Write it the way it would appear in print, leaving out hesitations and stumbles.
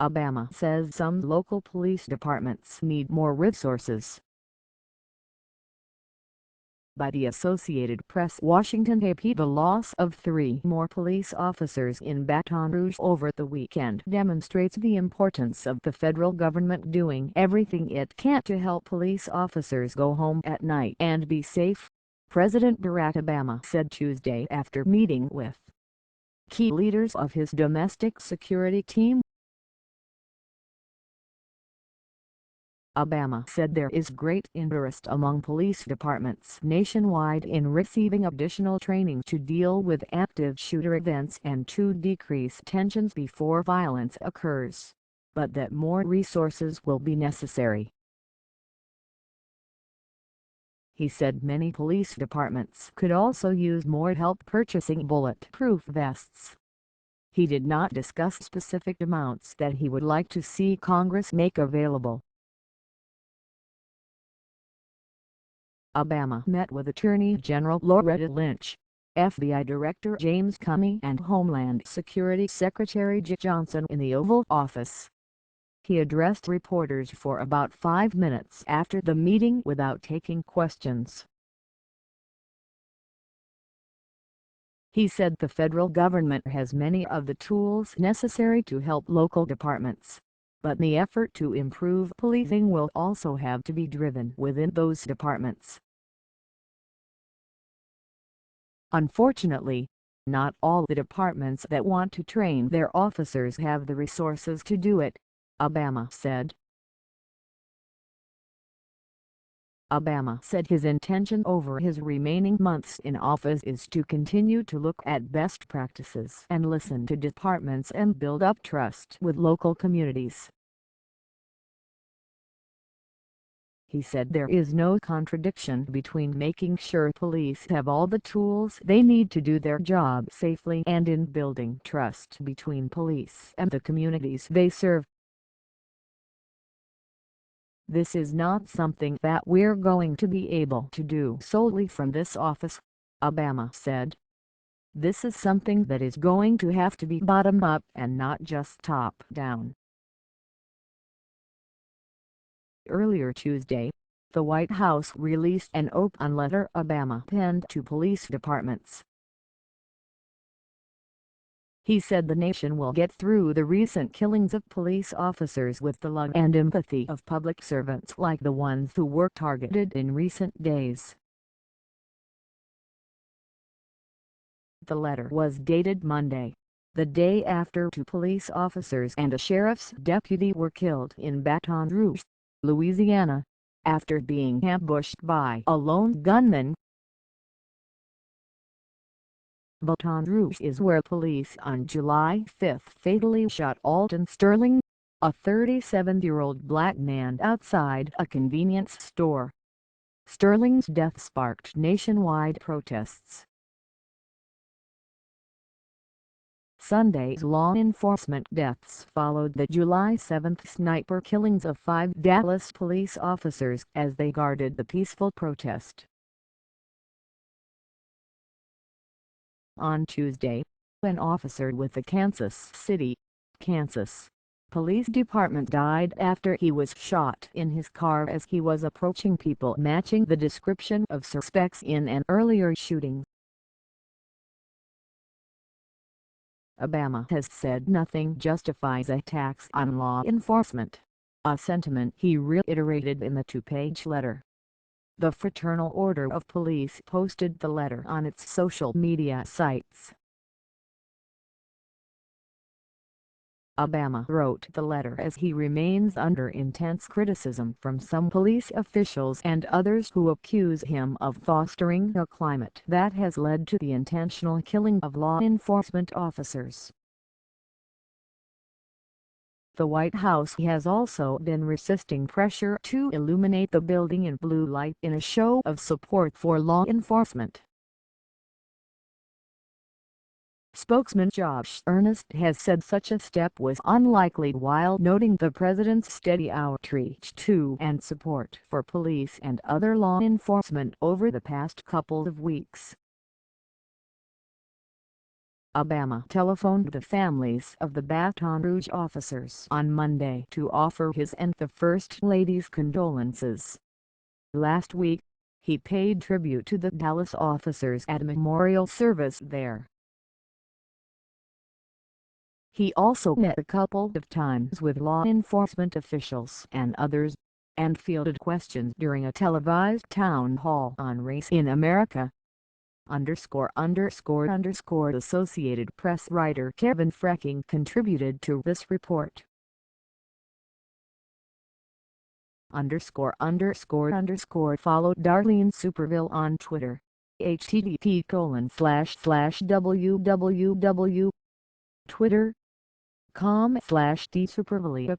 Obama says some local police departments need more resources. By the Associated Press, Washington AP. The loss of 3 more police officers in Baton Rouge over the weekend demonstrates the importance of the federal government doing everything it can to help police officers go home at night and be safe, President Barack Obama said Tuesday after meeting with key leaders of his domestic security team. Obama said there is great interest among police departments nationwide in receiving additional training to deal with active shooter events and to decrease tensions before violence occurs, but that more resources will be necessary. He said many police departments could also use more help purchasing bulletproof vests. He did not discuss specific amounts that he would like to see Congress make available. Obama met with Attorney General Loretta Lynch, FBI Director James Comey and Homeland Security Secretary Jeh Johnson in the Oval Office. He addressed reporters for about 5 minutes after the meeting without taking questions. He said the federal government has many of the tools necessary to help local departments, but the effort to improve policing will also have to be driven within those departments. Unfortunately, not all the departments that want to train their officers have the resources to do it, Obama said. Obama said his intention over his remaining months in office is to continue to look at best practices and listen to departments and build up trust with local communities. He said there is no contradiction between making sure police have all the tools they need to do their job safely and in building trust between police and the communities they serve. This is not something that we're going to be able to do solely from this office, Obama said. This is something that is going to have to be bottom up and not just top down. Earlier Tuesday, the White House released an open letter Obama penned to police departments. He said the nation will get through the recent killings of police officers with the love and empathy of public servants like the ones who were targeted in recent days. The letter was dated Monday, the day after 2 police officers and a sheriff's deputy were killed in Baton Rouge, Louisiana, after being ambushed by a lone gunman. Baton Rouge is where police on July 5 fatally shot Alton Sterling, a 37-year-old black man outside a convenience store. Sterling's death sparked nationwide protests. Sunday's law enforcement deaths followed the July 7 sniper killings of 5 Dallas police officers as they guarded the peaceful protest. On Tuesday, an officer with the Kansas City, Kansas, Police Department died after he was shot in his car as he was approaching people matching the description of suspects in an earlier shooting. Obama has said nothing justifies attacks on law enforcement, a sentiment he reiterated in the 2-page letter. The Fraternal Order of Police posted the letter on its social media sites. Obama wrote the letter as he remains under intense criticism from some police officials and others who accuse him of fostering a climate that has led to the intentional killing of law enforcement officers. The White House has also been resisting pressure to illuminate the building in blue light in a show of support for law enforcement. Spokesman Josh Earnest has said such a step was unlikely while noting the president's steady outreach to and support for police and other law enforcement over the past couple of weeks. Obama telephoned the families of the Baton Rouge officers on Monday to offer his and the First Lady's condolences. Last week, he paid tribute to the Dallas officers at a memorial service there. He also met a couple of times with law enforcement officials and others, and fielded questions during a televised town hall on race in America. Associated Press writer Kevin Frecking contributed to this report. Follow Darlene Superville on Twitter. http://www.twitter.com/dsuperville